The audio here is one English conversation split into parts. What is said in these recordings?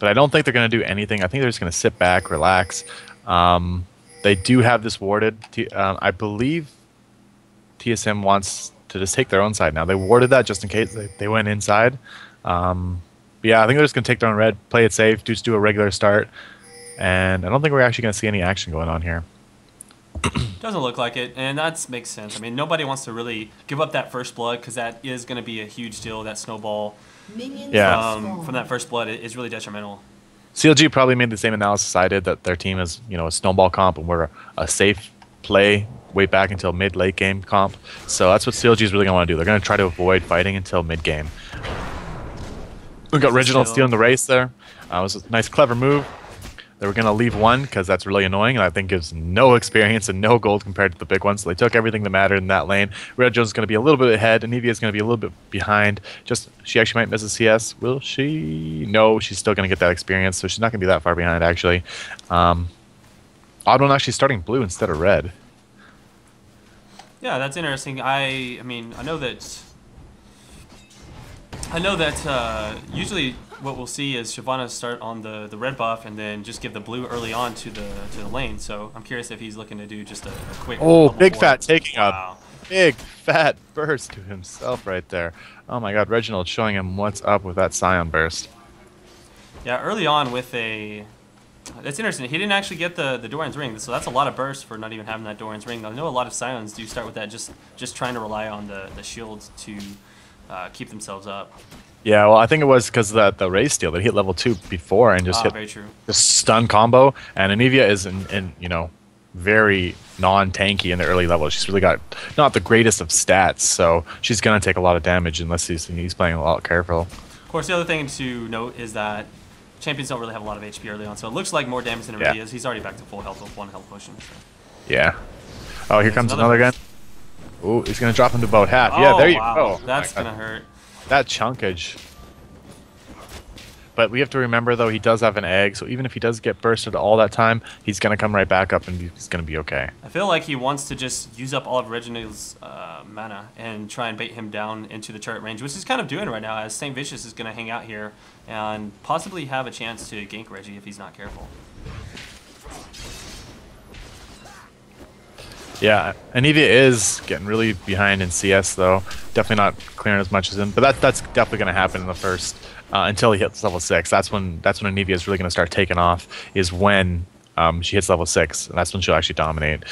but I don't think they're going to do anything. I think they're just going to sit back, relax. They do have this warded. I believe TSM wants to just take their own side now. They warded that just in case they went inside. But yeah, I think they're just going to take their own red, play it safe, just do a regular start. And I don't think we're actually going to see any action going on here. Doesn't look like it, and that makes sense. I mean, nobody wants to really give up that first blood because that is going to be a huge deal. That snowball from that first blood is really detrimental. CLG probably made the same analysis I did, that their team is, you know, a snowball comp and we're a safe play wait back until mid-late game comp. So that's what CLG is really going to want to do. They're going to try to avoid fighting until mid-game. We got Reginald stealing the race there. It was a nice, clever move. They were going to leave one because that's really annoying, and I think gives no experience and no gold compared to the big ones. So they took everything that mattered in that lane. Red Jones is going to be a little bit ahead, and Evia is going to be a little bit behind. She actually might miss a CS. Will she? No, she's still going to get that experience, so she's not going to be that far behind, actually. Odd one actually starting blue instead of red. Yeah, that's interesting. I mean, I know that usually what we'll see is Shyvana start on the red buff and then just give the blue early on to the lane. So I'm curious if he's looking to do just a quick. Oh, big fat taking a big fat burst to himself right there. Oh my God, Reginald showing him what's up with that Scion burst. Yeah, early on with a. That's interesting. He didn't actually get the Doran's ring, so that's a lot of burst for not even having that Doran's ring. I know a lot of Scions do start with that, just trying to rely on the shields to keep themselves up. Yeah, well, I think it was because of the Ray steal that he hit level 2 before and just hit the stun combo. And Anivia is in you know, very non-tanky in the early levels. She's really got not the greatest of stats, so she's gonna take a lot of damage unless he's playing a lot careful. Of course, the other thing to note is that champions don't really have a lot of HP early on, so it looks like more damage than it really is. He's already back to full health with 1 health potion. So. Yeah. Oh, here comes another gun. Ooh, he's gonna drop him to about half. Yeah, there you go. That's gonna hurt. That chunkage. But we have to remember, though, he does have an egg, so even if he does get bursted all that time, he's going to come right back up and he's going to be okay. I feel like he wants to just use up all of Reginald's mana and try and bait him down into the turret range, which he's kind of doing right now, as St. Vicious is going to hang out here and possibly have a chance to gank Reggie if he's not careful. Yeah, Anivia is getting really behind in CS, though. Definitely not clearing as much as him, but that's definitely going to happen in the first until he hits level 6. That's when Anivia is really going to start taking off. Is when she hits level 6, and that's when she'll actually dominate.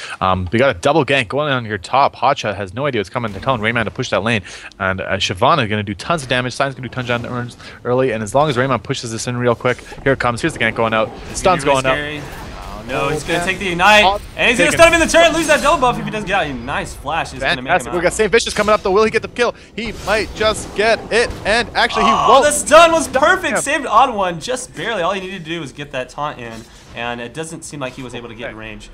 We got a double gank going on your top. Hotshot has no idea what's coming. They're telling Rayman to push that lane, and Shyvana is going to do tons of damage. Sion's going to do tons of damage early, and as long as Rayman pushes this in real quick, here it comes. Here's the gank going out. Stun's going out. No, he's going to take the ignite, and he's going to stun him in the turret, lose that double buff if he doesn't get out. A nice flash is going to make him out. We got St. Vicious coming up, though. Will he get the kill? He might just get it, and actually he won't. The stun was perfect. Saved on one, just barely. All he needed to do was get that taunt in, and it doesn't seem like he was able to get in range.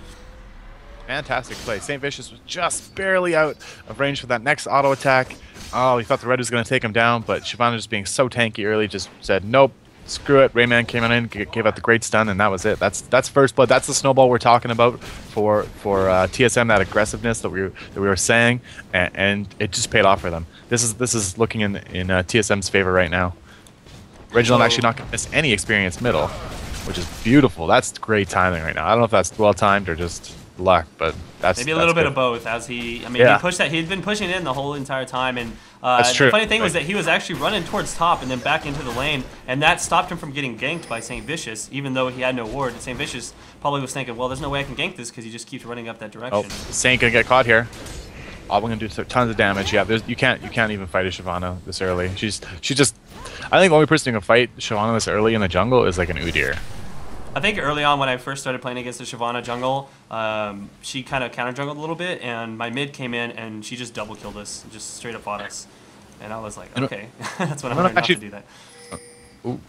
Fantastic play. St. Vicious was just barely out of range for that next auto attack. Oh, he thought the red was going to take him down, but Shyvana, just being so tanky early, just said, nope. Screw it. Rayman came in, gave out the great stun, and that was it. That's first blood. That's the snowball we're talking about for TSM. That aggressiveness that we were saying, and it just paid off for them. This is looking in TSM's favor right now. Reginald actually not going to miss any experience middle, which is beautiful. That's great timing right now. I don't know if that's well timed or just luck, but that's maybe a little bit of both. As he pushed that. He'd been pushing in the whole entire time, and that's true. The funny thing was that he was actually running towards top and then back into the lane, and that stopped him from getting ganked by St. Vicious, even though he had no ward. And St. Vicious probably was thinking, well, there's no way I can gank this because he just keeps running up that direction. Oh, Saint gonna get caught here. Oh, we're gonna do tons of damage. Yeah, you can't even fight a Shyvana this early. She just. I think the only person who can fight Shyvana this early in the jungle is like an Udyr. I think early on when I first started playing against the Shyvana jungle, she kind of counter jungled a little bit, and my mid came in and she just double killed us, just straight up fought us. And I was like, okay, that's when I learned not to do that. Ooh,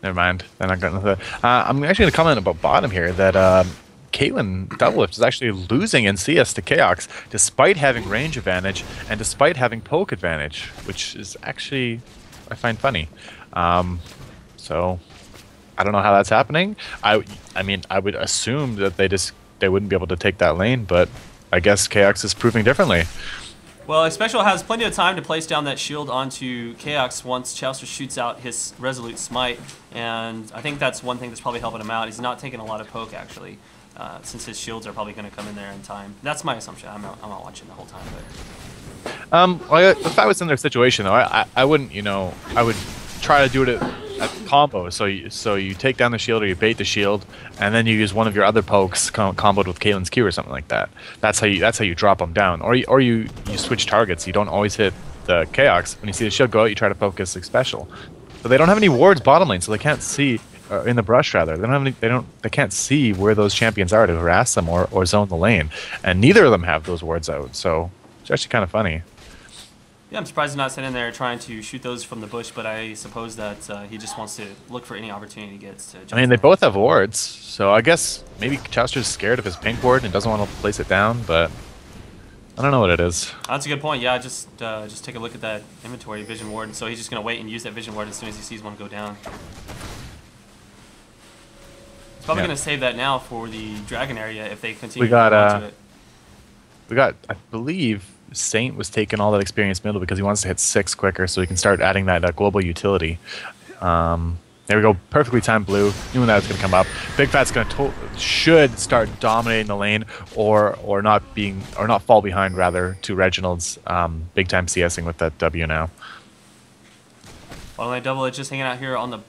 never mind. They're not going to. I'm actually going to comment about bottom here that Caitlyn Doublelift is actually losing in CS to Chaos despite having range advantage and despite having poke advantage, which is actually I find funny. So I don't know how that's happening. I mean I would assume that they wouldn't be able to take that lane, but I guess Chaos is proving differently. Well, Special has plenty of time to place down that shield onto Chaos once Chowster shoots out his Resolute Smite, and I think that's one thing that's probably helping him out. He's not taking a lot of poke, actually, since his shields are probably going to come in there in time. That's my assumption. I'm not watching the whole time. Well, if I was in their situation, though, I wouldn't, I would try to do it at combo. So you take down the shield or you bait the shield, and then you use one of your other pokes comboed with Caitlyn's Q or something like that. That's how you drop them down. Or you switch targets. You don't always hit the Chaos. When you see the shield go out, you try to focus like Special. But they don't have any wards bottom lane, so they can't see in the brush rather. They can't see where those champions are to harass them or zone the lane, and neither of them have those wards out. So it's actually kind of funny. Yeah, I'm surprised he's not sitting there trying to shoot those from the bush, but I suppose that he just wants to look for any opportunity he gets to jump. I mean, they both have wards, so I guess maybe Chowster's scared of his pink ward and doesn't want to place it down, but I don't know what it is. That's a good point. Yeah, just take a look at that inventory vision ward. So he's just going to wait and use that vision ward as soon as he sees one go down. He's probably going to save that now for the dragon area if they continue to hold on to it. We got, I believe, Saint was taking all that experience middle because he wants to hit 6 quicker, so he can start adding that global utility. There we go, perfectly timed blue. Knew when that was going to come up. Big Fat's should start dominating the lane, or not fall behind rather to Reginald's big time CSing with that W now. Bottom lane double just hanging out here on the,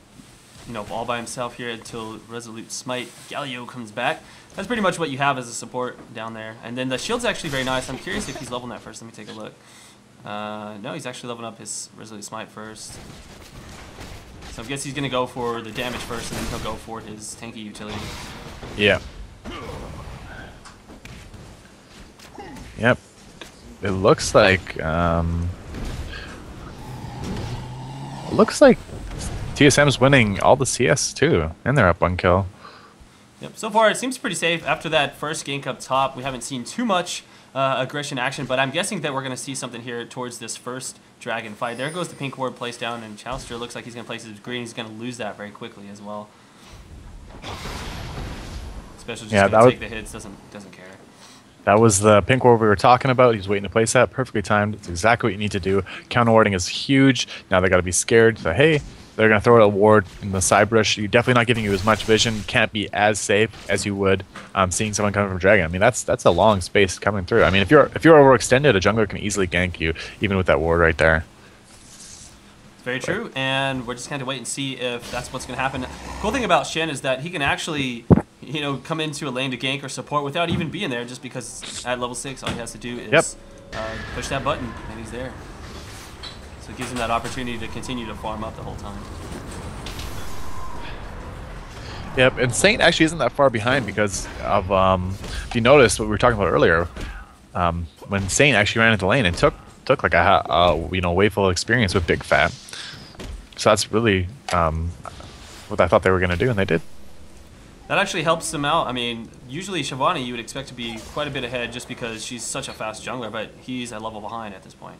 all by himself here until Resolute Smite Galio comes back. That's pretty much what you have as a support down there. And then the shield's actually very nice. I'm curious if he's leveling that first. Let me take a look. No, he's actually leveling up his Resolute Smite first. So I guess he's going to go for the damage first, and then he'll go for his tanky utility. Yeah. Yep. It looks like TSM's winning all the CS too, and they're up 1 kill. Yep. So far, it seems pretty safe. After that first gank up top, we haven't seen too much aggression action, but I'm guessing that we're going to see something here towards this first dragon fight. There goes the pink ward placed down, and Chowster looks like he's going to place his green. He's going to lose that very quickly as well. Special just going to take the hits, doesn't care. That was the pink ward we were talking about. He's waiting to place that. Perfectly timed. It's exactly what you need to do. Counter warding is huge. Now they got to be scared. So, hey, they're going to throw a ward in the side brush. You're definitely not giving you as much vision. Can't be as safe as you would seeing someone coming from Dragon. I mean, that's a long space coming through. I mean, if you're overextended, a jungler can easily gank you, even with that ward right there. Very true, and we're just going to wait and see if that's what's going to happen. Cool thing about Shen is that he can actually, come into a lane to gank or support without even being there, just because at level 6, all he has to do is push that button, and he's there. So it gives him that opportunity to continue to farm up the whole time. Yep, and Saint actually isn't that far behind because of, if you noticed what we were talking about earlier, when Saint actually ran into the lane and took like a way full experience with Big Fat. So that's really what I thought they were going to do, and they did. That actually helps them out. I mean, usually Shyvana you would expect to be quite a bit ahead just because she's such a fast jungler, but he's a level behind at this point.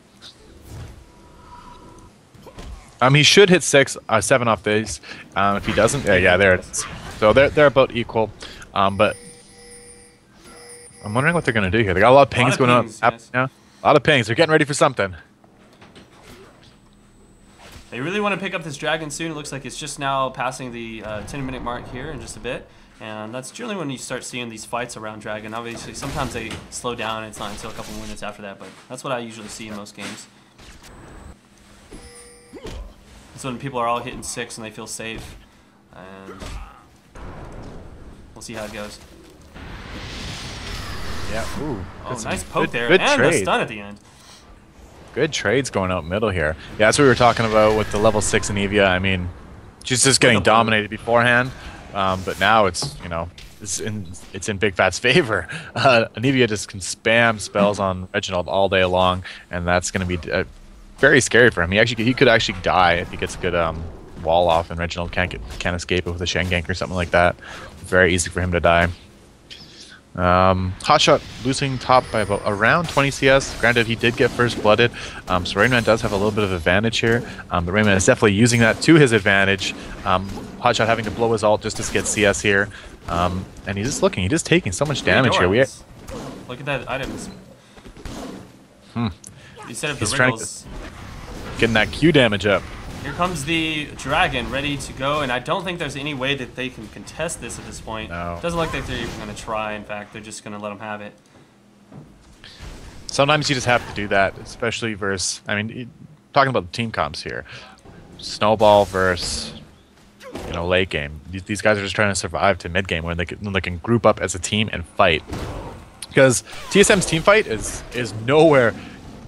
He should hit 7 off these. If he doesn't, yeah, there it is. So they're about equal. But I'm wondering what they're going to do here. They got a lot of pings going on. Yes. Yeah, a lot of pings. They're getting ready for something. They really want to pick up this dragon soon. It looks like it's just now passing the 10-minute mark here in just a bit. And that's generally when you start seeing these fights around dragon. Obviously, sometimes they slow down, and it's not until a couple minutes after that. But that's what I usually see in most games. It's when people are all hitting 6 and they feel safe. And we'll see how it goes. Yeah, ooh. Oh, nice poke there. Good and trade. the stun at the end. Good trades going out middle here. Yeah, that's what we were talking about with the level 6 Anivia. I mean, she's just getting dominated beforehand. But now it's, it's in Big Fat's favor. Anivia just can spam spells on Reginald all day long, and that's going to be very scary for him. He could actually die if he gets a good wall off, and Reginald can't escape it with a Shen gank or something like that. Very easy for him to die. Hotshot losing top by around 20 CS. Granted, he did get first blooded, so Rainman does have a little bit of advantage here. But Rainman is definitely using that to his advantage. Hotshot having to blow his ult just to get CS here, and he's just taking so much damage here. Look at that items. Instead of the He's trying to Wriggles. getting that Q damage up. Here comes the Dragon ready to go, and I don't think there's any way that they can contest this at this point. No. Doesn't look like they're even going to try. In fact, they're just going to let them have it. Sometimes you just have to do that, especially versus. I mean, talking about the team comps here, Snowball versus late game. These guys are just trying to survive to mid game when they can group up as a team and fight. Because TSM's team fight is nowhere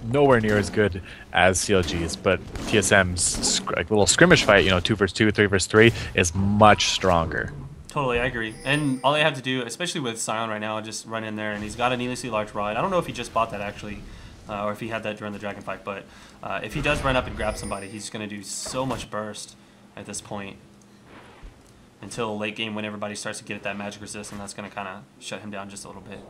near as good as CLG's, but TSM's little skirmish fight, 2 versus 2, 3 versus 3, is much stronger. Totally, I agree. And all they have to do, especially with Sion right now, just run in there, and he's got a needlessly large rod. I don't know if he just bought that actually, or if he had that during the Dragon fight, but if he does run up and grab somebody, he's going to do so much burst at this point until late game when everybody starts to get at that magic resist, and that's going to kind of shut him down just a little bit.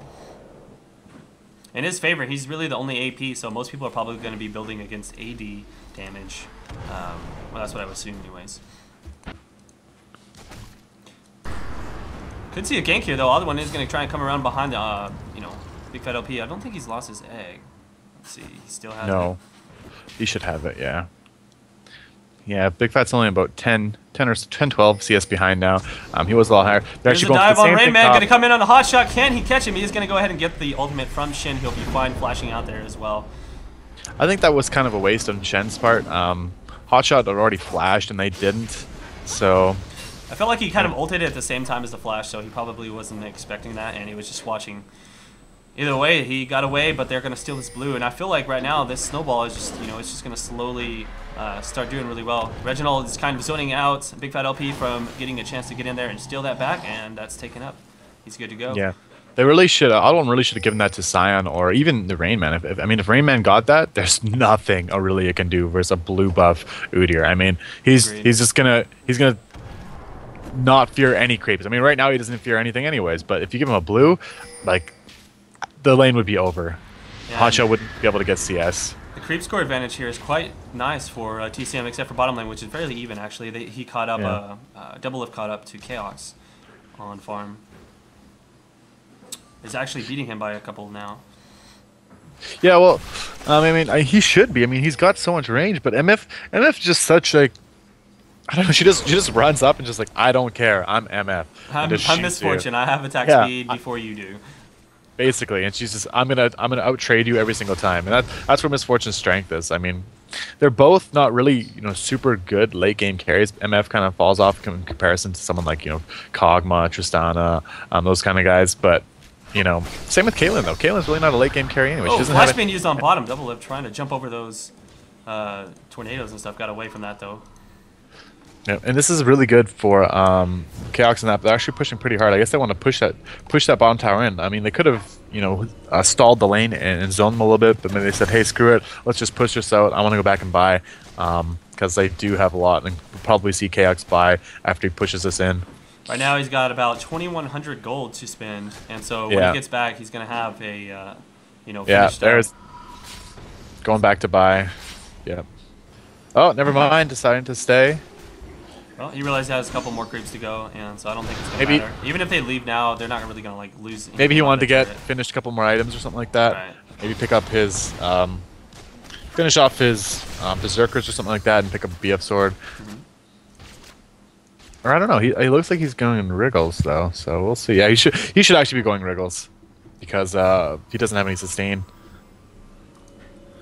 In his favor, he's really the only AP, so most people are probably going to be building against AD damage. Well, that's what I would assume anyways. Could see a gank here, though. Other one is going to try and come around behind the, Big Fat LP. I don't think he's lost his egg. Let's see. He still has it. No. He should have it, yeah. Yeah, Big Fat's only about 10 or 10, 12 CS behind now. He was a lot higher. They're There's a actually going dive for the on same Rain thing Man. top. Going to come in on a hot shot. Can he catch him? He's going to go ahead and get the ultimate from Shin. He'll be fine flashing out there as well. I think that was kind of a waste on Shen's part. Hotshot had already flashed and they didn't, so... I felt like he kind of ulted at the same time as the flash, so he probably wasn't expecting that, and he was just watching. Either way, he got away, but they're going to steal his blue, and I feel like right now this snowball is just, it's just going to slowly start doing really well. Reginald is kind of zoning out Big Fat LP from getting a chance to get in there and steal that back, and that's taken up. He's good to go. Yeah. They really should. Alone really should have given that to Sion or even the Rain Man. If Rain Man got that, there's nothing Aurelia can do versus a blue buff Udyr. I mean, he's just gonna not fear any creeps. I mean, right now he doesn't fear anything anyways. But if you give him a blue, like the lane would be over. Yeah, Hotshot wouldn't be able to get CS. The creep score advantage here is quite nice for TCM, except for bottom lane, which is fairly even actually. He caught up. Double Lift caught up to Chaos on farm. Is actually beating him by a couple now. Yeah, well, he should be. I mean, he's got so much range, but MF just such like, I don't know. She just runs up and just like, I don't care. I'm MF. I'm Misfortune. I have attack speed before you do. Basically, and she's just, I'm gonna out trade you every single time, and that's where Misfortune's strength is. I mean, they're both not really super good late game carries. MF kind of falls off in comparison to someone like Kog'Maw, Tristana, those kind of guys, but. Same with Caitlyn though. Caitlyn's really not a late game carry anyway. Oh, flash being used on bottom. Double Lift trying to jump over those tornadoes and stuff. Got away from that though. Yeah, and this is really good for Chaos and that. They're actually pushing pretty hard. I guess they want to push that bottom tower in. I mean, they could have stalled the lane and zoned them a little bit, but maybe they said, hey, screw it. Let's just push this out. I want to go back and buy because they do have a lot, and we'll probably see Chaos buy after he pushes this in. Right now he's got about 2,100 gold to spend, and so when he gets back, he's gonna have a, there's going back to buy. Yeah. Oh, never mind. Deciding to stay. Well, he realized he has a couple more creeps to go, and so I don't think it's gonna matter. Even if they leave now, they're not really gonna lose. Maybe he wanted to finish a couple more items or something like that. Right. Maybe pick up his finish off his berserkers or something like that, and pick up a BF sword. Mm-hmm. Or I don't know. He looks like he's going Wriggles though, so we'll see. Yeah, he should actually be going Wriggles because he doesn't have any sustain.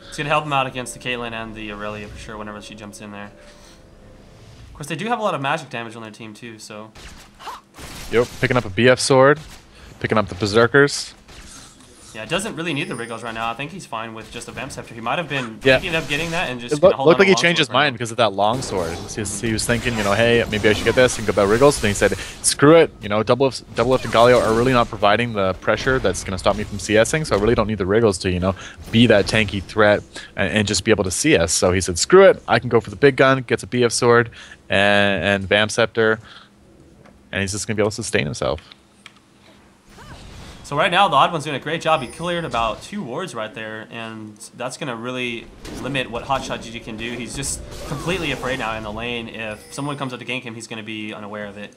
It's gonna help him out against the Caitlyn and the Aurelia for sure whenever she jumps in there. Of course, they do have a lot of magic damage on their team too, so. Yep, picking up a BF sword, picking up the berserkers. Yeah, it doesn't really need the Wriggles right now. I think he's fine with just a Vamp Scepter. He might have been thinking of getting that and just it hold looked on like he changed his mind because of that longsword. He was thinking, hey, maybe I should get this and go about Wriggles. And he said, screw it. Double Lift and Galio are really not providing the pressure that's going to stop me from CSing, so I really don't need the Wriggles to, be that tanky threat and just be able to CS. So he said, screw it. I can go for the big gun, gets a BF sword and Vamp Scepter, and he's just going to be able to sustain himself. So right now, the Odd One's doing a great job. He cleared about 2 wards right there, and that's going to really limit what Hotshot GG can do. He's just completely afraid now in the lane. If someone comes up to gank him, he's going to be unaware of it.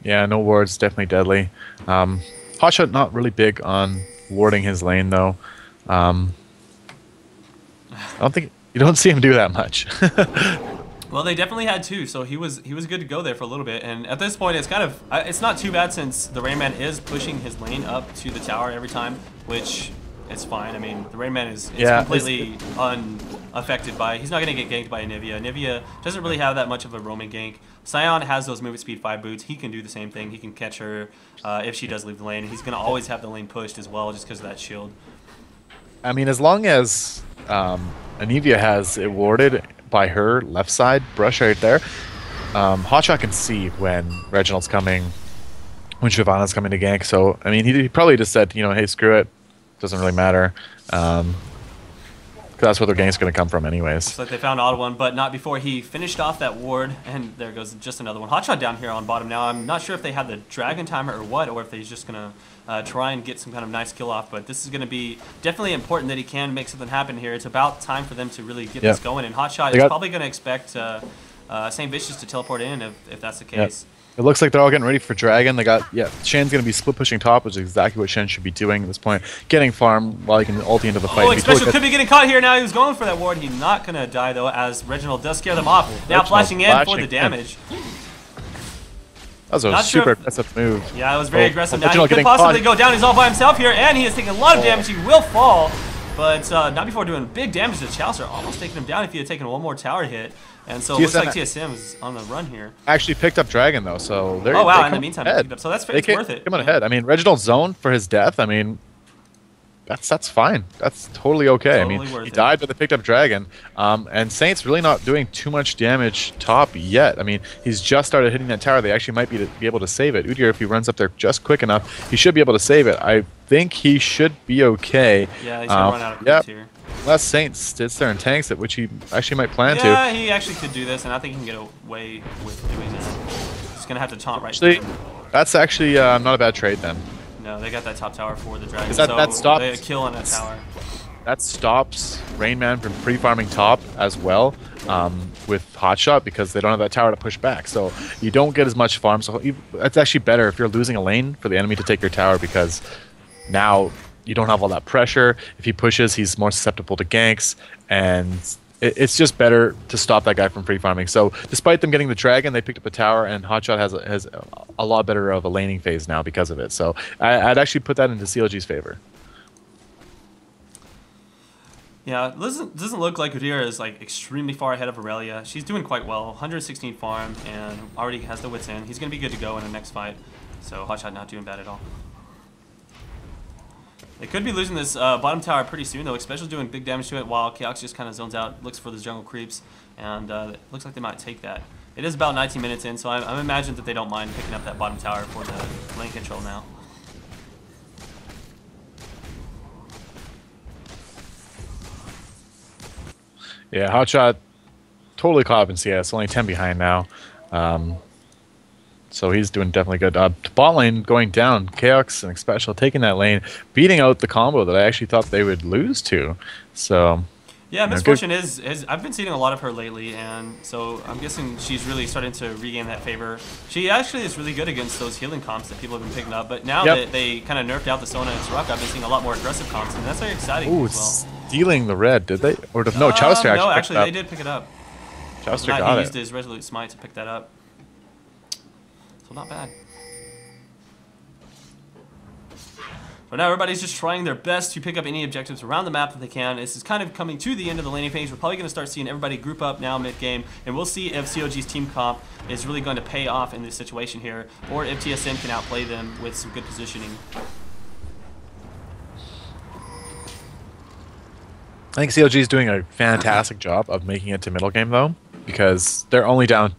Yeah, no wards, definitely deadly. Hotshot not really big on warding his lane, though. I don't think you don't see him do that much. Well, they definitely had two, so he was good to go there for a little bit. And at this point, it's kind of it's not too bad since the Rain Man is pushing his lane up to the tower every time, which is fine. I mean, the Rain Man is completely unaffected by. He's not going to get ganked by Anivia. Anivia doesn't really have that much of a roaming gank. Sion has those move at speed 5 boots. He can do the same thing. He can catch her if she does leave the lane. He's going to always have the lane pushed as well, just because of that shield. I mean, as long as Anivia has it warded by her left side brush right there, Hotshot can see when Reginald's coming, when Shyvana's coming to gank. So I mean, he probably just said, you know, hey, screw it, doesn't really matter, because that's where their gank's going to come from anyways. Looks like they found Odd One, but not before he finished off that ward, and there goes just another one. Hotshot down here on bottom now. I'm not sure if they had the Dragon Timer or what, or if they're just going to try and get some kind of nice kill off, but this is going to be definitely important that he can make something happen here. It's about time for them to really get this going, and Hotshot is probably going to expect St. Vicious to teleport in if that's the case. It looks like they're all getting ready for Dragon. They got, Shen's going to be split pushing top, which is exactly what Shen should be doing at this point. Getting farm while he can ulti into the fight. Oh, Special could be getting caught here now. He was going for that ward. He's not going to die, though, as Reginald does scare them off. Now flashing in for the damage. That was a super aggressive move. Yeah, it was very aggressive. Now he could possibly go down. He's all by himself here, and he is taking a lot of damage. He will fall, but not before doing big damage to Chaucer, almost taking him down if he had taken one more tower hit. And so it looks like TSM is on the run here. Actually picked up Dragon, though, so they're in the meantime, picked up. So that's worth it. Come on ahead. I mean, Reginald's zone for his death, I mean, that's fine. That's totally okay. Totally I mean, he died, but they picked up Dragon. And Saint's really not doing too much damage top yet. I mean, he's just started hitting that tower. They actually might be able to save it. Udyr, if he runs up there just quick enough, he should be able to save it. I think he should be okay. Yeah, he's going to run out of creeps here. Unless Saint sits there and tanks it, which he actually might plan to. Yeah, he actually could do this, and I think he can get away with doing that. He's going to have to taunt actually, that's actually not a bad trade then. No, they got that top tower for the Dragon, that stops, they kill on that tower. That stops Rain Man from pre-farming top as well with Hotshot, because they don't have that tower to push back. So you don't get as much farm. So it's actually better if you're losing a lane for the enemy to take your tower, because now you don't have all that pressure. If he pushes, he's more susceptible to ganks, and it's just better to stop that guy from free farming. So despite them getting the Dragon, they picked up the tower, and Hotshot has a lot better of a laning phase now because of it. So I'd actually put that into CLG's favor. Yeah, it doesn't look like Udyr is like extremely far ahead of Aurelia. She's doing quite well, 116 farm, and already has the wits in. He's going to be good to go in the next fight. So Hotshot not doing bad at all. They could be losing this bottom tower pretty soon, though, especially doing big damage to it, while Chaos just kind of zones out, looks for those jungle creeps, and it looks like they might take that. It is about 19 minutes in, so I'm imagined that they don't mind picking up that bottom tower for the lane control now. Yeah, Hotshot totally caught up in CS, only 10 behind now. So he's doing definitely good. Bot lane going down. Chaos and Special taking that lane, beating out the combo that I actually thought they would lose to. So yeah, Misfortune is I've been seeing a lot of her lately, and so I'm guessing she's really starting to regain that favor. She actually is really good against those healing comps that people have been picking up, but now that they kind of nerfed out the Sona and Soraka, I've been seeing a lot more aggressive comps, and that's very exciting as well. Stealing the red, did they? Or no, Chauster no, actually they did pick it up. Chauster got it. He used his Resolute Smite to pick that up. So not bad. But now everybody's just trying their best to pick up any objectives around the map that they can. This is kind of coming to the end of the laning phase. We're probably going to start seeing everybody group up now mid-game, and we'll see if CLG's team comp is really going to pay off in this situation here, or if TSM can outplay them with some good positioning. I think CLG is doing a fantastic job of making it to middle game, though, because they're only down,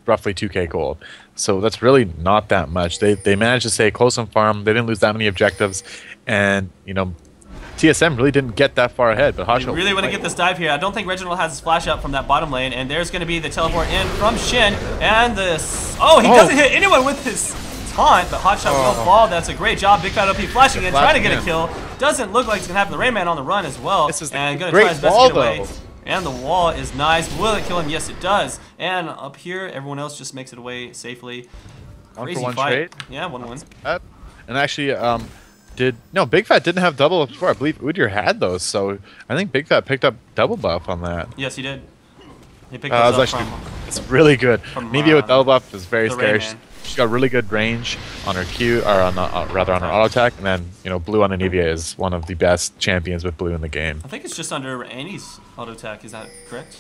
roughly 2k gold. So that's really not that much. They managed to stay close on farm. They didn't lose that many objectives, and TSM really didn't get that far ahead. But Hotshot really want to get this dive here. I don't think Reginald has his flash up from that bottom lane, and there's going to be the teleport in from Shin, and this. Oh, he doesn't hit anyone with his taunt, but Hotshot will fall. That's a great job. Big Fat OP flashing in, trying to get a kill. Doesn't look like it's going to happen. The Rain Man on the run as well, and going to try his best to get away. And the wall is nice. Will it kill him? Yes, it does. And up here, everyone else just makes it away safely. Crazy fight. Trade. Yeah, 1-1. And actually, No, Big Fat didn't have double before. I believe Udyr had those, so I think Big Fat picked up double buff on that. Yes, he did. He picked those up from... It's really good. Nivea with double buff is very scary. Rayman. She's got really good range on her Q, or on rather on her auto attack, and then Blue on the Nivea is one of the best champions with Blue in the game. I think it's just under Annie's auto attack. Is that correct?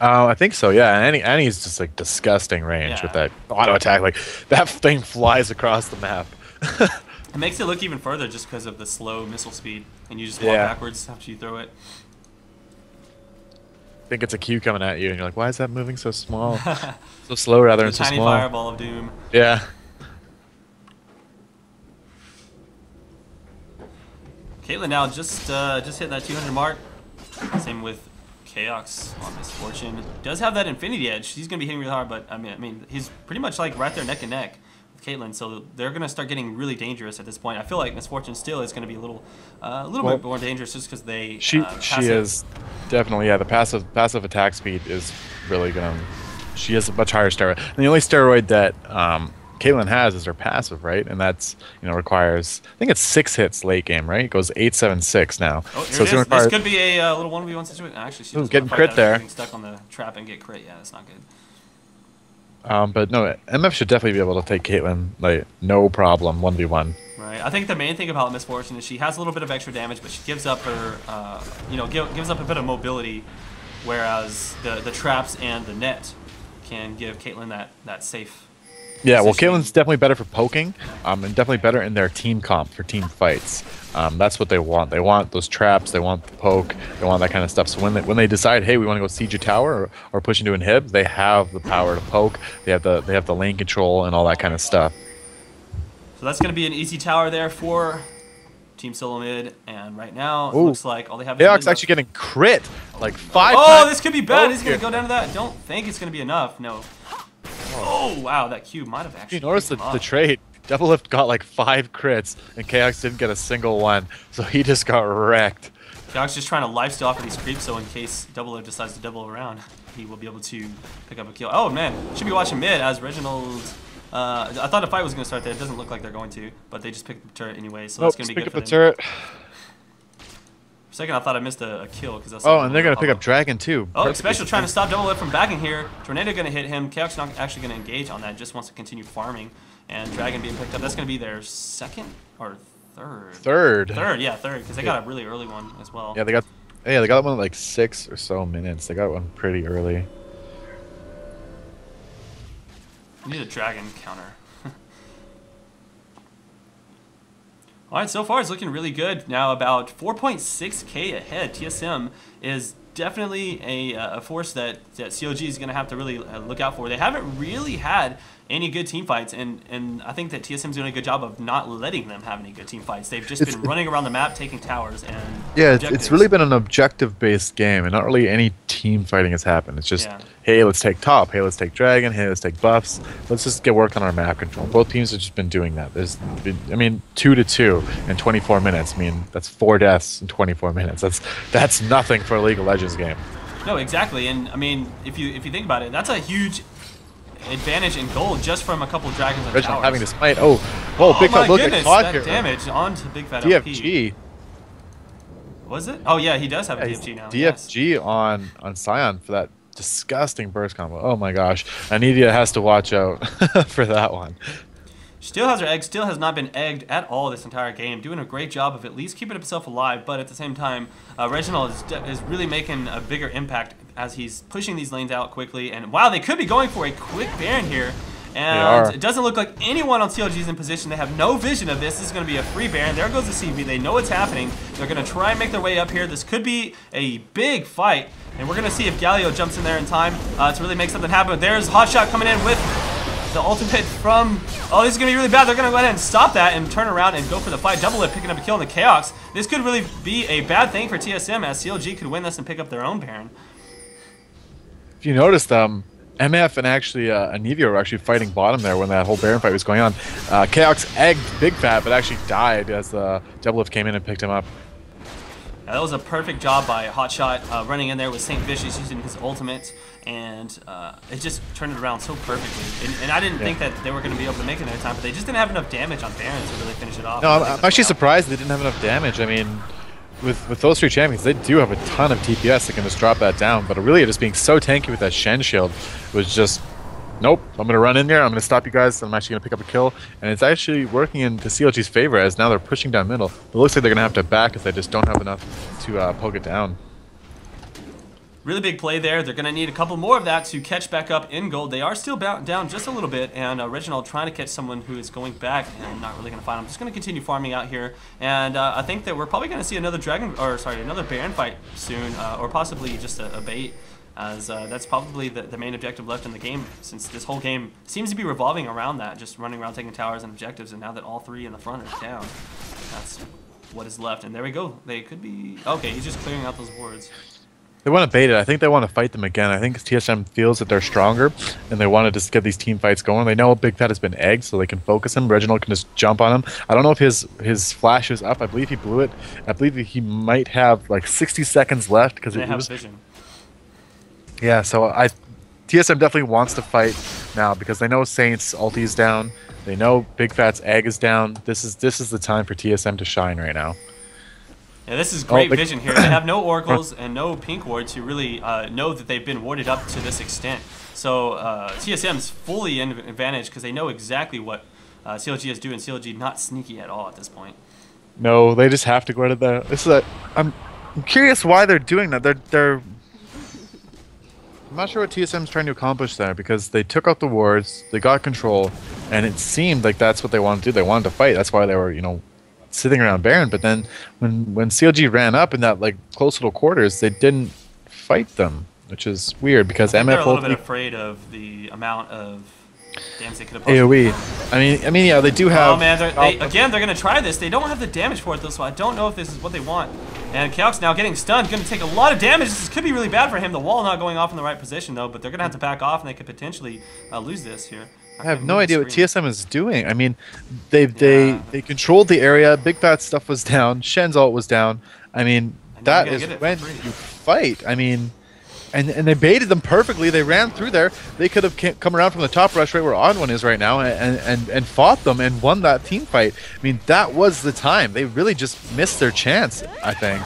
I think so. Yeah, and Annie's just like disgusting range with that auto attack. Like that thing flies across the map. It makes it look even further just because of the slow missile speed, and you just walk backwards after you throw it. I think it's a Q coming at you, and you're like, why is that moving so small? So slow rather than so small. Tiny fireball of doom. Yeah. Caitlyn now just hit that 200 mark. Same with Chaos on Misfortune. Does have that Infinity Edge. He's gonna be hitting really hard, but I mean, he's pretty much like right there neck and neck with Caitlyn. So they're gonna start getting really dangerous at this point. I feel like Misfortune still is gonna be a little bit more dangerous just because they. She is definitely the passive attack speed is really gonna. She has a much higher steroid. And the only steroid that Caitlyn has is her passive, right? And that's requires, I think it's 6 hits late game, right? It goes 8-7-6 now. Oh, here it is. This could be a little 1v1 situation. Actually, she's getting crit there. Getting stuck on the trap and get crit. Yeah, that's not good. But no, MF should definitely be able to take Caitlyn like no problem 1v1. Right. I think the main thing about Misfortune is she has a little bit of extra damage, but she gives up her, gives up a bit of mobility, whereas the traps and the net can give Caitlyn that safe. Yeah, well, Caitlyn's definitely better for poking, and definitely better in their team comp for team fights. That's what they want. They want those traps. They want the poke. They want that kind of stuff. So when they decide, hey, we want to go siege a tower or push into inhib, they have the power to poke. They have the lane control and all that kind of stuff. So that's going to be an easy tower there for Team Solo Mid, and right now it looks like all they have is Chaos actually getting crit like 5 times. Oh, this could be bad. He's going to go down to that. Don't think it's going to be enough. No. Oh, wow, that cube might have actually. You notice the trade. Doublelift got like 5 crits, and Chaos didn't get a single one, so he just got wrecked. Chaos just trying to lifesteal off of these creeps, so in case Doublelift decides to double around, he will be able to pick up a kill. Oh, man, should be watching mid as Reginald. I thought a fight was going to start there. It doesn't look like they're going to, but they just picked up the turret anyway, so that's going to be good for them. Pick up the turret. For a second, I thought I missed a kill because that's. Oh, and they're going to pick up Dragon too. Oh, Special trying to stop Doublelift from backing here. Tornado going to hit him. Chaos not actually going to engage on that. Just wants to continue farming. And Dragon being picked up. That's going to be their second or third. Third, yeah, third, because they got a really early one as well. Yeah, they got one in like 6 or so minutes. They got one pretty early. We need a Dragon counter. All right, so far it's looking really good. Now about 4.6k ahead. TSM is definitely a force that CLG is going to have to really look out for. They haven't really had any good team fights, and I think that TSM's doing a good job of not letting them have any good team fights. They've just been running around the map, taking towers, and it's really been an objective-based game, and not really any team fighting has happened. It's just, hey, let's take top, hey, let's take dragon, hey, let's take buffs. Let's just get work on our map control. Both teams have just been doing that. There's been, 2-2 in 24 minutes. I mean, that's 4 deaths in 24 minutes. That's nothing for a League of Legends game. No, exactly, and I mean, if you think about it, that's a huge advantage in gold just from a couple dragons and towers. Having this fight. Big fat look at that damage onto Big Fat DFG. LP. Was it? Oh yeah, he does have a DFG now. DFG on Scion for that disgusting burst combo. Oh my gosh, Anidia has to watch out for that one. Still has her egg, still has not been egged at all this entire game. Doing a great job of at least keeping himself alive, but at the same time, Reginald is really making a bigger impact as he's pushing these lanes out quickly. And wow, they could be going for a quick Baron here. And it doesn't look like anyone on CLG is in position. They have no vision of this. This is going to be a free Baron. There goes the CV. They know what's happening. They're going to try and make their way up here. This could be a big fight. And we're going to see if Galio jumps in there in time to really make something happen. But there's Hotshot coming in with the ultimate from... Oh, this is going to be really bad. They're going to go ahead and stop that and turn around and go for the fight. Doublelift picking up a kill in the Chaos. This could really be a bad thing for TSM as CLG could win this and pick up their own Baron. If you noticed, MF and actually Anivia were actually fighting bottom there when that whole Baron fight was going on. Chaos egged Big Fat, but actually died as the Doublelift came in and picked him up. That was a perfect job by Hotshot running in there with St. Vicious using his ultimate and it just turned it around so perfectly. And I didn't think that they were going to be able to make it in their time, but they just didn't have enough damage on Baron to really finish it off. No, I'm actually surprised they didn't have enough damage. I mean, with those 3 champions, they do have a ton of TPS that can just drop that down, but really just being so tanky with that Shen shield was just, nope, I'm going to run in there, I'm going to stop you guys, and I'm actually going to pick up a kill. And it's actually working into CLG's favor, as now they're pushing down middle. It looks like they're going to have to back if they just don't have enough to poke it down. Really big play there. They're going to need a couple more of that to catch back up in gold. They are still down just a little bit, and Reginald trying to catch someone who is going back and not really going to find him. Just going to continue farming out here, and I think that we're probably going to see another another Baron fight soon, or possibly just a bait, as that's probably the main objective left in the game, since this whole game seems to be revolving around that, just running around taking towers and objectives, and now that all 3 in the front are down, that's what is left. And there we go. They could be... Okay, he's just clearing out those wards. They want to bait it. I think they want to fight them again. I think TSM feels that they're stronger, and they want to just get these team fights going. They know Big Fat has been egged, so they can focus him. Reginald can just jump on him. I don't know if his flash is up. I believe he blew it. I believe he might have like 60 seconds left because it was vision. Yeah, so TSM definitely wants to fight now because they know Saint's ulti is down. They know Big Fat's egg is down. This is the time for TSM to shine right now. Yeah, this is great vision here. They have no oracles and no pink ward to really know that they've been warded up to this extent. So TSM's fully in advantage because they know exactly what CLG is doing. CLG not sneaky at all at this point. No, they just have to go to the... I'm curious why they're doing that. I'm not sure what TSM's trying to accomplish there, because they took out the wards, they got control, and it seemed like that's what they wanted to do. They wanted to fight. That's why they were, sitting around Baron. But then when CLG ran up in that close little quarters, they didn't fight them, which is weird because MF they're a little bit afraid of the amount of damage they could have posted. AoE. I mean, yeah, they do have. Oh man, they're gonna try this. They don't have the damage for it though, so I don't know if this is what they want. And Chaos now getting stunned, gonna take a lot of damage. This could be really bad for him. The wall not going off in the right position though, but they're gonna have to back off, and they could potentially lose this here. I have no idea what TSM is doing. I mean, they controlled the area. Big Fat stuff was down. Shen's ult was down. I mean, that is when you fight. I mean, and they baited them perfectly. They ran through there. They could have come around from the top rush right where Odd One is right now and fought them and won that team fight. I mean, that was the time. They really just missed their chance, I think.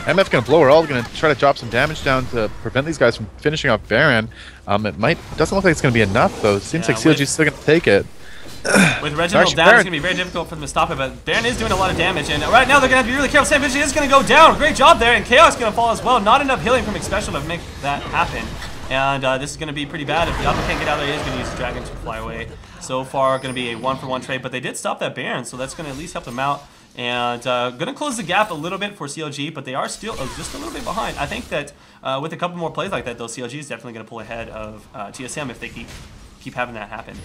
MF gonna blow her ult, gonna try to drop some damage down to prevent these guys from finishing off Baron. Doesn't look like it's gonna be enough though. It seems like CLG's still gonna take it. With Reginald down, it's gonna be very difficult for them to stop it, but Baron is doing a lot of damage, and right now they're gonna have to be really careful. Sam Vision is gonna go down. Great job there, and Chaos gonna fall as well. Not enough healing from Special to make that happen. And this is gonna be pretty bad. If the other can't get out of there, he is gonna use the Dragon to fly away. So far, gonna be a 1-for-1 trade, but they did stop that Baron, so that's gonna at least help them out. And gonna close the gap a little bit for CLG, but they are still just a little bit behind. I think that with a couple more plays like that, though, CLG is definitely gonna pull ahead of TSM if they keep having that happen.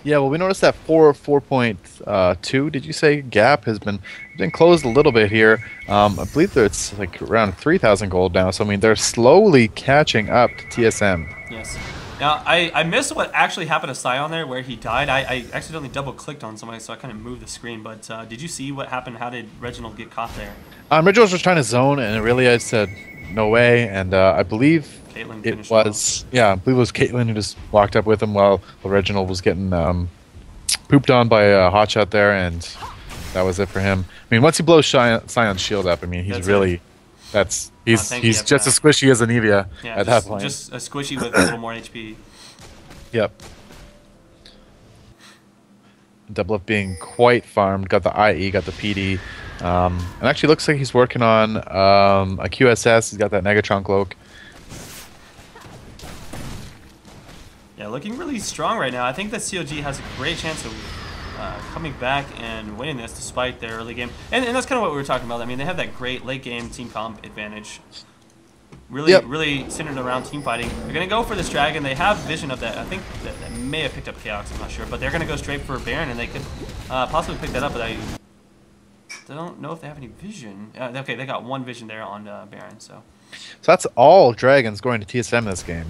Yeah, well, we noticed that 4.2, did you say, gap has been closed a little bit here. I believe that it's like around 3,000 gold now. So I mean, they're slowly catching up to TSM. Yes. Now, I missed what actually happened to Sion there, where he died. I accidentally double-clicked on somebody, so I kind of moved the screen. But did you see what happened? How did Reginald get caught there? Reginald was trying to zone, and really I said, no way. And I believe it was, I believe it was Caitlyn who just walked up with him while Reginald was getting pooped on by a hotshot there, and that was it for him. I mean, once he blows Sion's shield up, I mean, he's really... He's just as squishy as an Evia at that point. Just a squishy with a little more HP. Yep. Double up being quite farmed. Got the IE, got the PD. And actually looks like he's working on a QSS. He's got that Negatron cloak. Yeah, looking really strong right now. I think that CLG has a great chance of coming back and winning this despite their early game. And that's kind of what we were talking about. I mean, they have that great late game team comp advantage. Really centered around team fighting. They're going to go for this dragon. They have vision of that. I think that may have picked up Chaos. I'm not sure. But they're going to go straight for Baron, and they could possibly pick that up. But I don't know if they have any vision. Okay, they got one vision there on Baron. So that's all dragons going to TSM this game.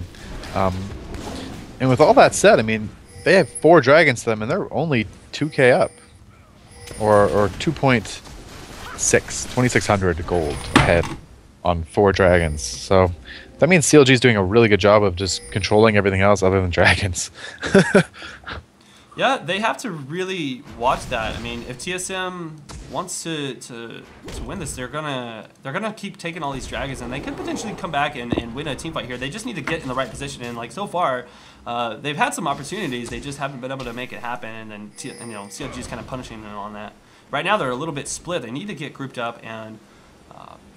And with all that said, I mean, they have 4 dragons to them, and they're only 2k up. Or 2.6, 2,600 gold ahead on 4 dragons. So That means CLG is doing a really good job of just controlling everything else other than dragons. Yeah, they have to really watch that. I mean, if TSM wants to win this, they're gonna keep taking all these dragons, and they could potentially come back and win a team fight here. They just need to get in the right position. And like so far, they've had some opportunities. They just haven't been able to make it happen. And then CLG is kind of punishing them on that. Right now, they're a little bit split. They need to get grouped up and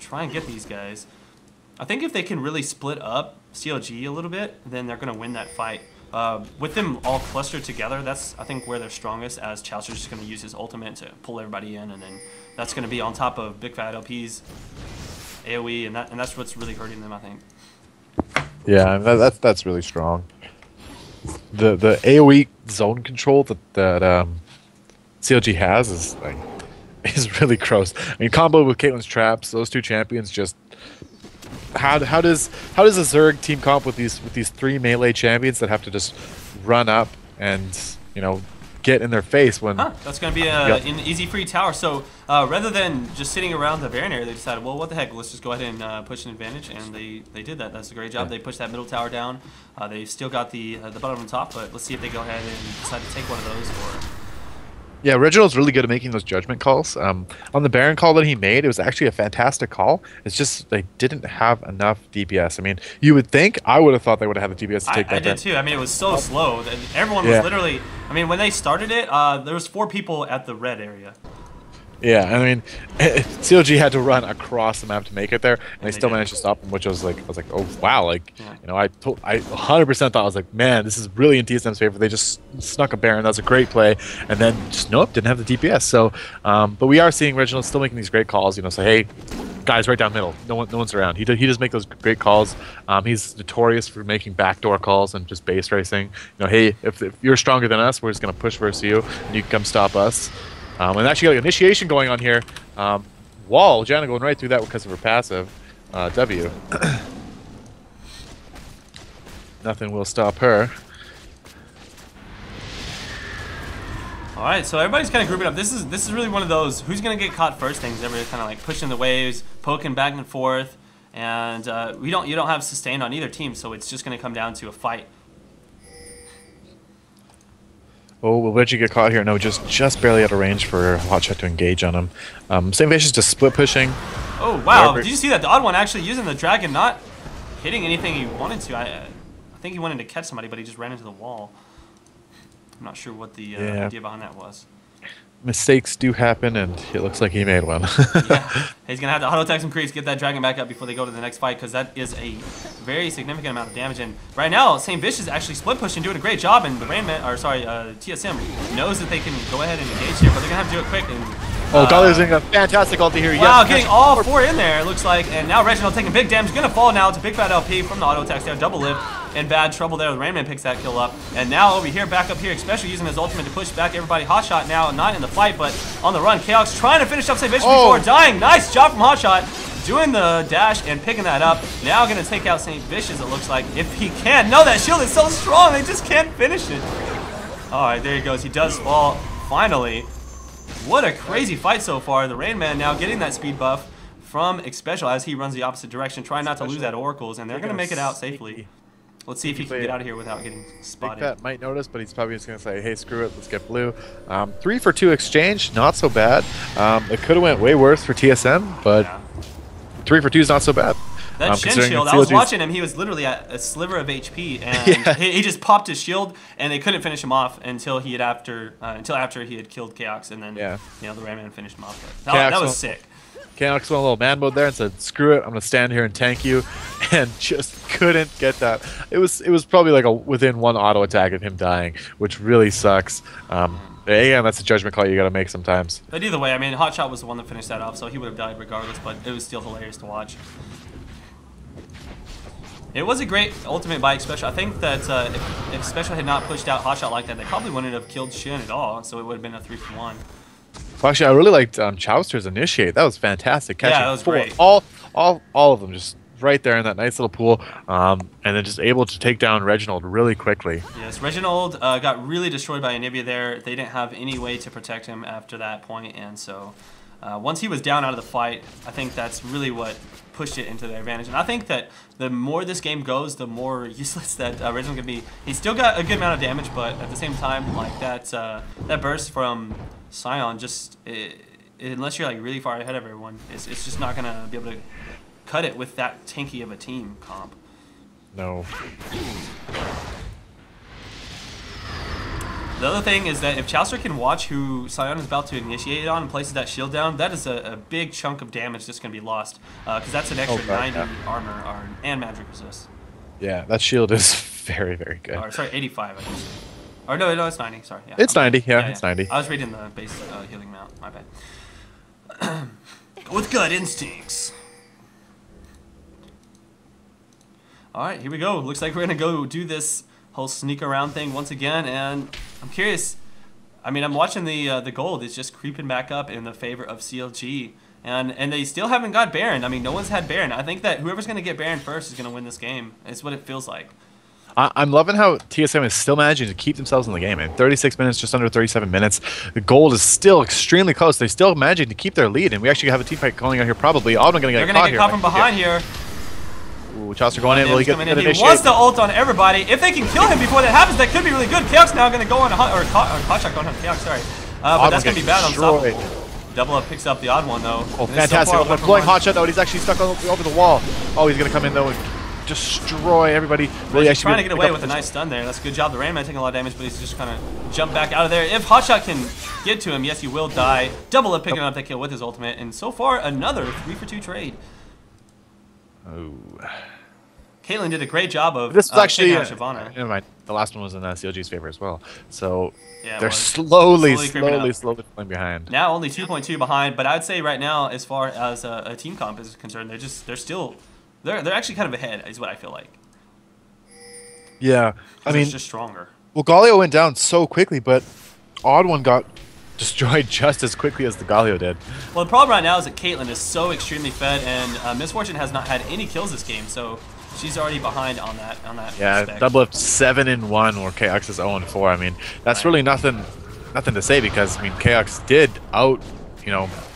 try and get these guys. I think if they can really split up CLG a little bit, then they're gonna win that fight. With them all clustered together, that's I think where they're strongest, as Chowster's just going to use his ultimate to pull everybody in, and then that's going to be on top of Big Fat LP's AoE, and that's what's really hurting them, I think. Yeah, that's really strong. The AoE zone control that CLG has is really gross. I mean, combo with Caitlyn's traps, those two champions just. How does a Zerg team comp with these 3 melee champions that have to just run up and get in their face when? That's gonna be an easy free tower. So rather than just sitting around the Baron area, they decided, well, what the heck? Let's just go ahead and push an advantage, and they did that. That's a great job. They pushed that middle tower down. They still got the bottom on top, but let's see if they go ahead and decide to take one of those or. Yeah, Reginald's really good at making those judgment calls. On the Baron call that he made, it was actually a fantastic call. It's just they didn't have enough DPS. I mean, you would think, I would have thought they would have had the DPS to take that. I did too. I mean, it was so slow. Everyone was literally, I mean, when they started it, there was 4 people at the red area. Yeah, I mean, CLG had to run across the map to make it there, and they still managed to stop them, which I was like, oh wow, like, I 100% thought, I was like, man, this is really in TSM's favor. They just snuck a Baron. That was a great play, and then just nope, didn't have the DPS. So, but we are seeing Reginald still making these great calls. Say, hey, guys, right down middle, no one's around. He does make those great calls. He's notorious for making backdoor calls and just base racing. Hey, if you're stronger than us, we're just gonna push versus you, and you can come stop us. And actually got like initiation going on here. Wall, Janna going right through that because of her passive. W. Nothing will stop her. All right, so everybody's kind of grouping up. This is really one of those who's gonna get caught first things. Everybody's kind of like pushing the waves, poking back and forth, and you don't have sustained on either team, so it's just gonna come down to a fight. Oh, will Reggie get caught here? No, just barely out of range for Hotshot to engage on him. Same Vicious just split pushing. Oh, wow. Did you see that? The odd one actually using the dragon, not hitting anything he wanted to. I think he wanted to catch somebody, but he just ran into the wall. I'm not sure what the idea behind that was. Mistakes do happen, and it looks like he made one. Yeah, he's going to have to auto-attack some creeps, get that dragon back up before they go to the next fight, because that is a very significant amount of damage. And right now, St. Vicious actually split pushing, doing a great job, and the TSM knows that they can go ahead and engage here, but they're going to have to do it quick. And, Golly's doing a fantastic ulti here. Wow, getting all 4 in there, it looks like. And now Reginald taking big damage, going to fall now to Big Fat LP from the auto-attacks there, double lift. In bad trouble there. The Rainman picks that kill up. And now over here, back up here, especially using his ultimate to push back everybody. Hotshot now, not in the fight, but on the run. Chaos trying to finish up St. Vicious before dying. Nice job from Hotshot. Doing the dash and picking that up. Now going to take out St. Vicious, it looks like, if he can. No, that shield is so strong, they just can't finish it. Alright, there he goes. He does fall, finally. What a crazy fight so far. The Rainman now getting that speed buff from Xpecial as he runs the opposite direction, trying not to lose that Oracles, and they're going to make it out safely. Let's see if he can get out of here without getting spotted. Big Fat might notice, but he's probably just going to say, hey, screw it, let's get blue. 3 for 2 exchange, not so bad. It could have went way worse for TSM, but 3 for 2 is not so bad. That Shin shield, I was watching him, he was literally at a sliver of HP, and he just popped his shield, and they couldn't finish him off until after he had killed Chaos, and then the Rayman finished him off. That was sick. Chaos went a little man mode there and said, screw it, I'm going to stand here and tank you, and just couldn't get that. It was probably like within 1 auto attack of him dying, which really sucks. Again, that's a judgment call you got to make sometimes. But either way, I mean, Hotshot was the one that finished that off, so he would have died regardless, but it was still hilarious to watch. It was a great ultimate by Xpecial. I think that if Xpecial had not pushed out Hotshot like that, they probably wouldn't have killed Shin at all, so it would have been a 3 for 1. Well, actually, I really liked Chowster's initiate. That was fantastic. Catching that was great. All of them just right there in that nice little pool, and then just able to take down Reginald really quickly. Yes, Reginald got really destroyed by Anivia there. They didn't have any way to protect him after that point, and so once he was down out of the fight, I think that's really what pushed it into their advantage. And I think that the more this game goes, the more useless that Original can be. He's still got a good amount of damage, but at the same time, like that burst from Scion, just unless you're like really far ahead of everyone, it's just not gonna be able to cut it with that tanky of a team comp. No. The other thing is that if Chowster can watch who Scion is about to initiate on and places that shield down, that is a big chunk of damage that's going to be lost. Because that's an extra 90 armor and magic resist. Yeah, that shield is very, very good. Or, sorry, 85, I guess. Or no, it's 90. Sorry. Yeah, it's 90, yeah, it's 90. I was reading the base healing amount. My bad. With gut instincts. Alright, here we go. Looks like we're going to go do this whole sneak around thing once again, and I'm curious. I mean, I'm watching the gold is just creeping back up in the favor of CLG, and they still haven't got Baron. I mean, no one's had Baron. I think that whoever's going to get Baron first is going to win this game. It's what it feels like. I'm loving how TSM is still managing to keep themselves in the game. In 36 minutes, just under 37 minutes, the gold is still extremely close. They're still managing to keep their lead, and we actually have a team fight going on here probably. Oddman going to get caught here. They're going to get caught from behind here. Ooh, Chowster going in. Will he get the initiate? He wants to ult on everybody. If they can kill him before that happens, that could be really good. Chaos now going to go on Hotshot going on Chaos, sorry. But that's going to be bad on Unstoppable. Double Up picks up the odd one, though. Oh, fantastic. Blowing Hotshot, though. He's actually stuck over the wall. Oh, he's going to come in, though, and destroy everybody. Really he's trying to get away with a nice stun there. That's a good job. The Rainman taking a lot of damage, but he's just kind of jump back out of there. If Hotshot can get to him, yes, he will die. Double Up picking up that kill with his ultimate. And so far, another 3-for-2 trade. Oh. Caitlyn did a great job of this was actually Shyvana. Never mind. The last one was in CLG's favor as well. So yeah, they're slowly falling behind. Now only 2.2 behind, but I'd say right now, as far as a team comp is concerned, they're actually kind of ahead, is what I feel like. Yeah, I mean, it's just stronger. Well, Galio went down so quickly, but Odd One got destroyed just as quickly as the Galio did. Well, the problem right now is that Caitlyn is so extremely fed, and Misfortune has not had any kills this game, so she's already behind on that. Yeah, aspect. Double Up 7-1, where KX is 0-4. I mean, that's really nothing to say because I mean, KX did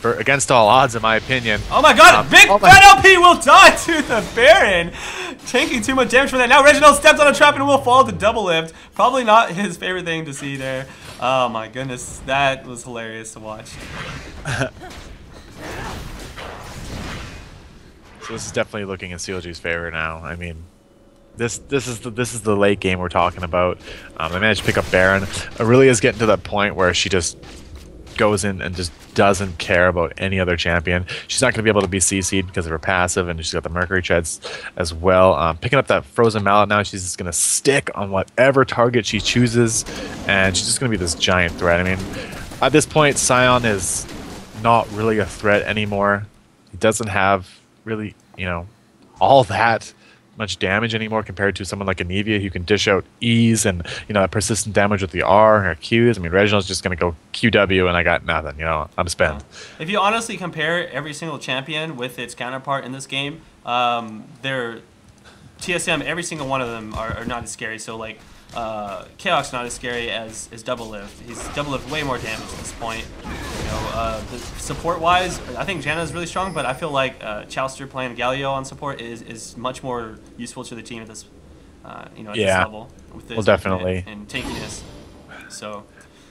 against all odds, in my opinion. Oh my God! Big Fat LP will die to the Baron, taking too much damage from that. Now Reginald steps on a trap and will fall to Double Lift. Probably not his favorite thing to see there. Oh my goodness, that was hilarious to watch. So this is definitely looking in CLG's favor now. I mean, this is the late game we're talking about. They managed to pick up Baron. Aurelia is getting to that point where she just goes in and just doesn't care about any other champion. She's not going to be able to be CC'd because of her passive, and she's got the Mercury Treads as well. Picking up that Frozen Mallet now, she's just going to stick on whatever target she chooses, and she's just going to be this giant threat. I mean, at this point, Scion is not really a threat anymore. He doesn't have really, all that much damage anymore compared to someone like Anivia who can dish out ease and, that persistent damage with the R or Qs. I mean, Reginald's just going to go QW and I got nothing, I'm spent. If you honestly compare every single champion with its counterpart in this game, they're TSM, every single one of them are not as scary. So, like, Chaos not as scary as Double Lift. He's Double Lift way more damage at this point. Support-wise, I think Janna is really strong, but I feel like Chowster playing Galio on support is much more useful to the team at this, at this level. With this definitely. And tankiness. So.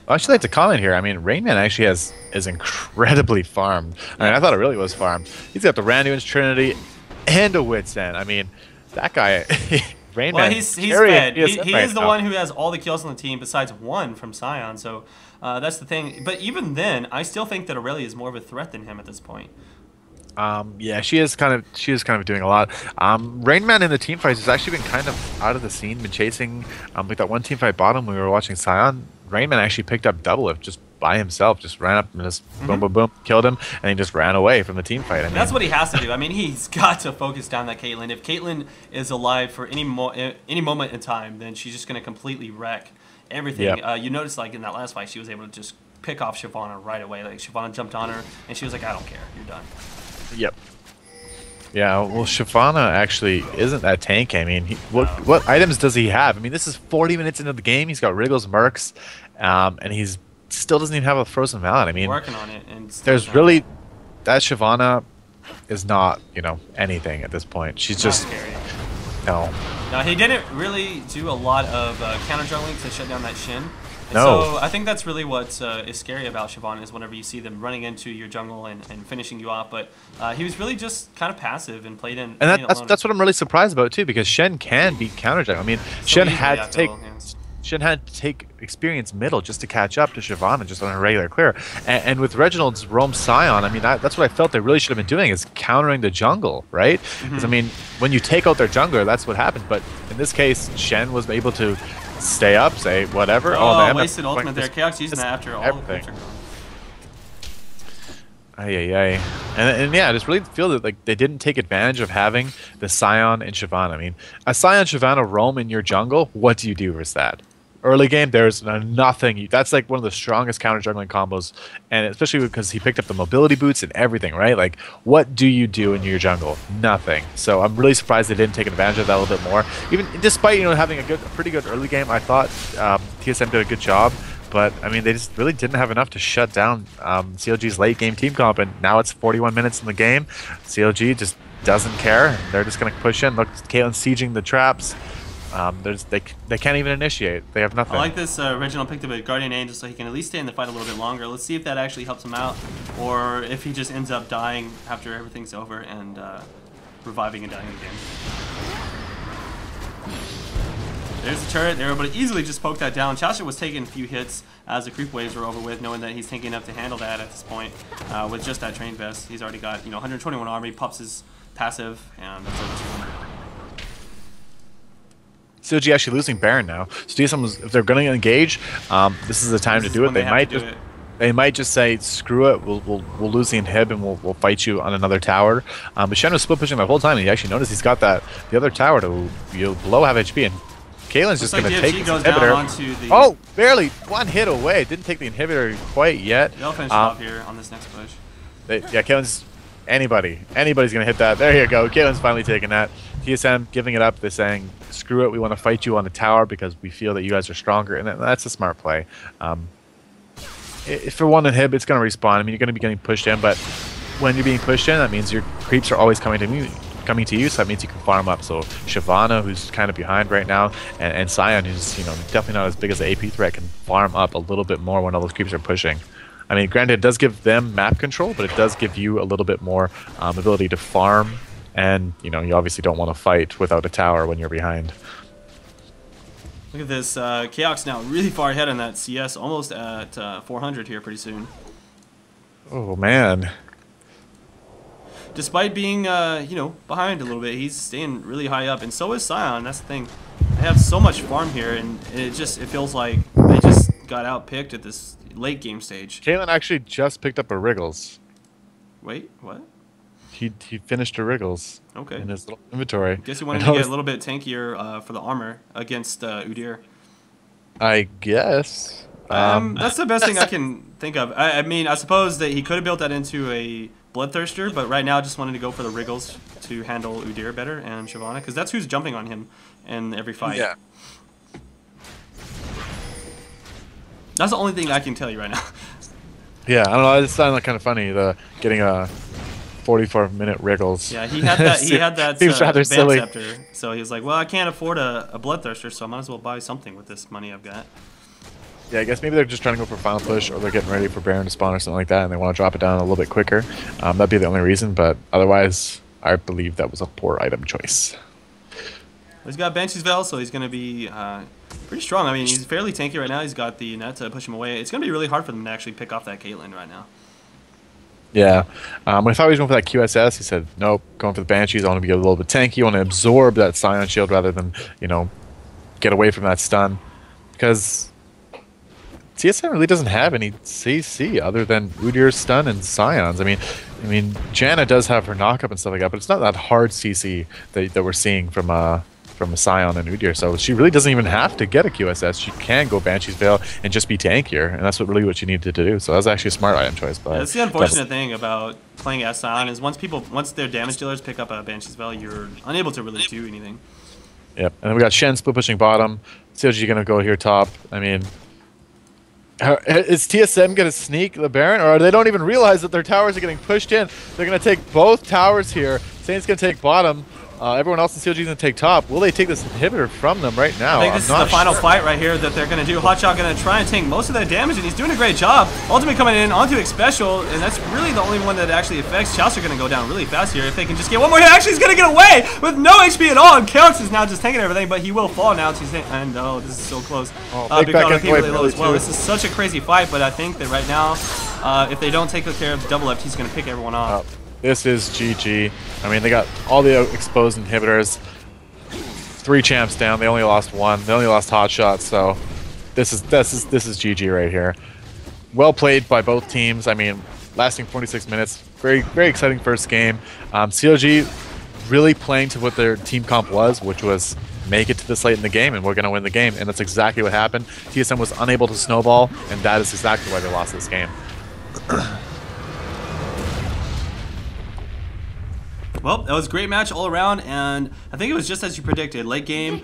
I'd actually like to comment here. I mean, Rainman actually is incredibly farmed. I mean, I thought it really was farmed. He's got the Randuin's Trinity and a Wit's End. I mean, that guy. Rainman, well, he's fed. He is the one who has all the kills on the team besides one from Scion. So that's the thing. But even then, I still think that Aurelia is more of a threat than him at this point. Yeah, she is kind of doing a lot. Rainman in the team fights has actually been kind of out of the scene. Been chasing like that one team fight bottom when we were watching Scion. Rainman actually picked up Double Lift just by himself, just ran up and just boom, boom, boom, killed him, and he just ran away from the team fight. I mean, that's what he has to do. I mean, he's got to focus down that Caitlyn. If Caitlyn is alive for any moment in time, then she's just going to completely wreck everything. Yep. You notice, like, in that last fight, she was able to just pick off Shyvana right away. Like, Shyvana jumped on her, and she was like, I don't care. You're done. Yep. Yeah, well, Shyvana actually isn't that tanky. I mean, what items does he have? I mean, this is 40 minutes into the game. He's got Wriggles, Mercs, and he's still doesn't even have a Frozen Mallet. I mean, working on it. And there's really that Shyvana. is not, you know, anything at this point. She's Not just scary. no. Now, he didn't really do a lot of counter jungling to shut down that Shin. And No. So I think that's really what is scary about Shyvana is whenever you see them running into your jungle and finishing you off. But he was really just kind of passive and played in. And that's what I'm really surprised about too, because Shen can beat counter jungle. I mean, Shen had to take. Shen had to take experience middle just to catch up to Shyvana just on a regular clear. And with Reginald's roam Scion, I mean, that's what I felt they really should have been doing is countering the jungle, right? Because, I mean, when you take out their jungler, that's what happens. But in this case, Shen was able to stay up, say whatever. Oh, wasted ultimate there. Chaos using that after all everything. the Ay. And yeah, I just really feel that like they didn't take advantage of having the Scion and Shyvana. I mean, a Scion Shyvana roam in your jungle, what do you do versus that? Early game, there's nothing. That's like one of the strongest counter juggling combos, and especially because he picked up the mobility boots and everything, right? Like, what do you do in your jungle? Nothing. So I'm really surprised they didn't take advantage of that a little bit more. Even despite having a pretty good early game, I thought TSM did a good job. But I mean, they just really didn't have enough to shut down CLG's late game team comp, and now it's 41 minutes in the game. CLG just doesn't care. They're just going to push in. Look, Caitlyn's sieging the traps. They can't even initiate. They have nothing. I like this. Reginald picked up a Guardian Angel so he can at least stay in the fight a little bit longer. Let's see if that actually helps him out, or if he just ends up dying after everything's over and reviving and dying again. There's the turret. They were able to easily just poke that down. Chasha was taking a few hits as the creep waves were over with, knowing that he's tanky enough to handle that at this point with just that train vest. He's already got 121 army, pops his passive, and that's over 200. CLG actually losing Baron now. So TSM, if they're going to engage, this is the time to do it. They might just say, screw it, we'll lose the inhib and we'll fight you on another tower. But Shen was split pushing the whole time, and you actually notice he's got the other tower to below half HP, and Kaelin's just going to take his inhibitor. Oh, barely one hit away. Didn't take the inhibitor quite yet. They'll finish off here on this next push. Yeah, Kaelin's anybody's going to hit that. There you go. Kaelin's finally taking that. TSM giving it up. They're saying, screw it, we want to fight you on the tower because we feel that you guys are stronger, and that's a smart play. If for one inhib, it's going to respawn. I mean, you're going to be getting pushed in, but when you're being pushed in, that means your creeps are always coming to you, so that means you can farm up. So Shyvana, who's kind of behind right now, and Scion, who's definitely not as big as the AP threat, can farm up a little bit more when all those creeps are pushing. I mean, granted, it does give them map control, but it does give you a little bit more ability to farm. And, you obviously don't want to fight without a tower when you're behind. Look at this. Chaos now really far ahead on that CS, almost at 400 here pretty soon. Oh, man. Despite being, behind a little bit, he's staying really high up. And so is Scion. That's the thing. They have so much farm here, and it feels like they just got outpicked at this late game stage. Caitlyn actually just picked up a Wriggles. Wait, what? He finished a Wriggles in his little inventory. Guess he wanted to get a little bit tankier for the armor against Udyr. I guess. That's the best thing I can think of. I mean, I suppose that he could have built that into a Bloodthirster, but right now just wanted to go for the Wriggles to handle Udyr better and Shyvana, because that's who's jumping on him in every fight. Yeah. That's the only thing I can tell you right now. Yeah, I don't know. It just sounded kind of funny, getting a 44-minute Wriggles. Yeah, he had that. He had that. Seems rather silly. Scepter, so he was like, "Well, I can't afford a Bloodthirster, so I might as well buy something with this money I've got." Yeah, I guess maybe they're just trying to go for final push, or they're getting ready for Baron to spawn or something like that, and they want to drop it down a little bit quicker. That'd be the only reason, but otherwise, I believe that was a poor item choice. He's got Banshee's Veil, so he's going to be pretty strong. I mean, he's fairly tanky right now. He's got the net to push him away. It's going to be really hard for them to actually pick off that Caitlyn right now. Yeah. When I thought he was going for that QSS, he said, nope, going for the Banshees. I want to be a little bit tanky. I want to absorb that Scion shield rather than, get away from that stun. Because TSM really doesn't have any CC other than Udyr's stun and Scions. I mean, Janna does have her knockup and stuff like that, but it's not that hard CC that we're seeing from a Scion and Udyr, so she really doesn't even have to get a QSS. She can go Banshee's Veil and just be tankier, and that's what she needed to do. So that was actually a smart item choice. But that's the unfortunate thing about playing as Scion is once their damage dealers pick up a Banshee's Veil, you're unable to really do anything. Yep, and then we got Shen split pushing bottom. CLG gonna go here top. I mean, Is TSM going to sneak the Baron, or they don't even realize that their towers are getting pushed in? They're going to take both towers here. Saint's going to take bottom. Everyone else in CLG is going to take top. Will they take this inhibitor from them right now? I think this is the final fight right here that they're going to do. Hotshot going to try and tank most of that damage, and he's doing a great job. Ultimate coming in onto Special, and that's really the only one that actually affects. Chaucer going to go down really fast here. If they can just get one more hit, actually he's going to get away with no HP at all. And Kelix is now just tanking everything, but he will fall now. And oh, this is so close. Big back end really low as well. This is such a crazy fight, but I think that right now, if they don't take care of double left, he's going to pick everyone off. This is GG. I mean, they got all the exposed inhibitors. 3 champs down. They only lost 1. They only lost Hotshot. So this is GG right here. Well played by both teams. I mean, lasting 46 minutes. Very exciting first game. CLG really playing to what their team comp was, which was make it to this late in the game and we're going to win the game. And that's exactly what happened. TSM was unable to snowball, and that is exactly why they lost this game. Well, that was a great match all around, and I think it was just as you predicted. Late game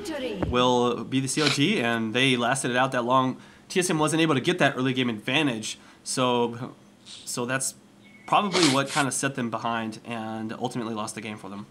will be the CLG, and they lasted it out that long. TSM wasn't able to get that early game advantage, so that's probably what kind of set them behind and ultimately lost the game for them.